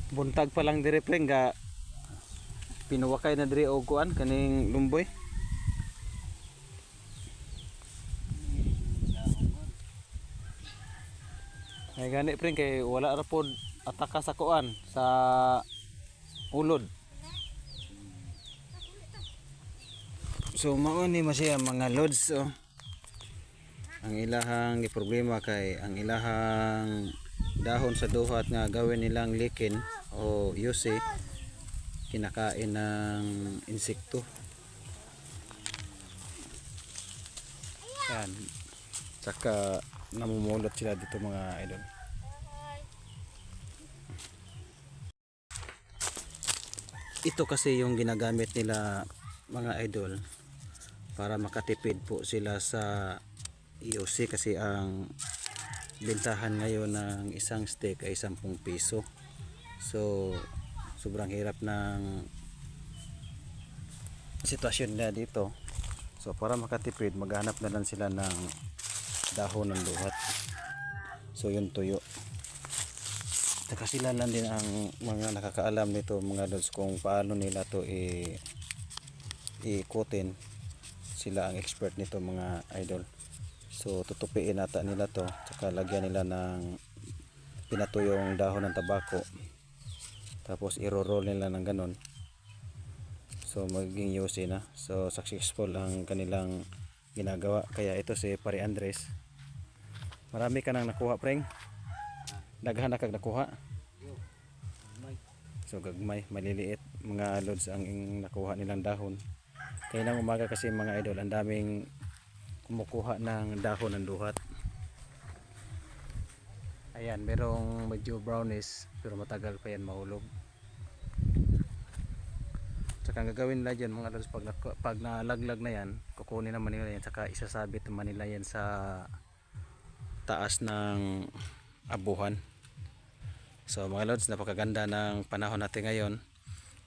Buntag pa lang dire preng ga pinuwakay na dire og kuan kaning lumboy. Ay gani preng kay wala ra pod ataka sa kuan sa ulod. So mao ni masaya mga lods oh. Ang ilahang problema kay ang ilahang dahon sa duhat nga gawin nilang likin o yusi kinakain ng insekto. Yan. Saka namumulot sila dito mga idol. Ito kasi yung ginagamit nila mga idol para makatipid po sila sa EOC kasi ang bentahan ngayon ng isang stick ay 10 piso. So sobrang hirap ng sitwasyon na dito. So para makatipid maghanap na lang sila ng dahon ng duhat. So yun tuyo. Sila lang din ang mga nakakaalam nito mga lods kung paano nila to ikutin. Sila ang expert nito mga idol. So tutupiin nata nila to, saka lagyan nila ng pinatuyong dahon ng tabako, tapos iro-roll nila ng ganon. So magiging yusi na. So successful ang kanilang ginagawa. Kaya ito si Pare Andres, marami ka nang nakuha preng, daghan na kag nakuha. So gagmay, maliliit mga loads ang nakuha nilang dahon. Kaya nang umaga kasi mga idol, ang daming kumukuha ng dahon ng duhat. Ayan, merong medyo brownish pero matagal pa yan mahulog. Saka ang gagawin nila dyan mga lods, pag nalaglag na yan, kukunin naman nila yan, saka isasabit naman nila yan sa taas ng abuhan. So mga lods, napakaganda ng panahon natin ngayon.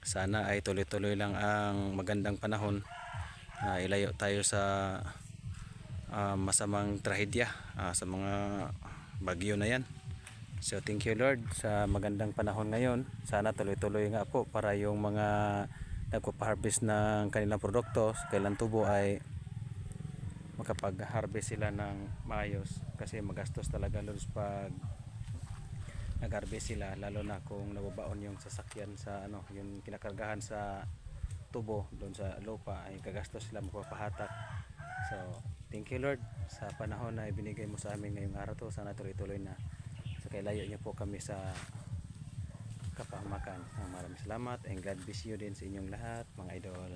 Sana ay tuloy-tuloy lang ang magandang panahon. Ilayo tayo sa masamang trahedya, sa mga bagyo na yan. So thank you Lord sa magandang panahon ngayon. Sana tuloy-tuloy nga po para yung mga nagpo-harvest ng kanilang produkto sa kailang tubo ay makapag-harvest sila ng maayos. Kasi magastos talaga Lord pag nag-harvest sila, lalo na kung nababaon yung sasakyan sa yung kinakargahan sa tubo doon sa lupa, ay kagastos sila magpapahatak. So thank you Lord sa panahon na ibinigay mo sa amin ngayong araw to. Sana tuloy-tuloy na. So kailayo niyo po kami sa kapahamakan. Maraming salamat and God bless you din sa inyong lahat mga idol.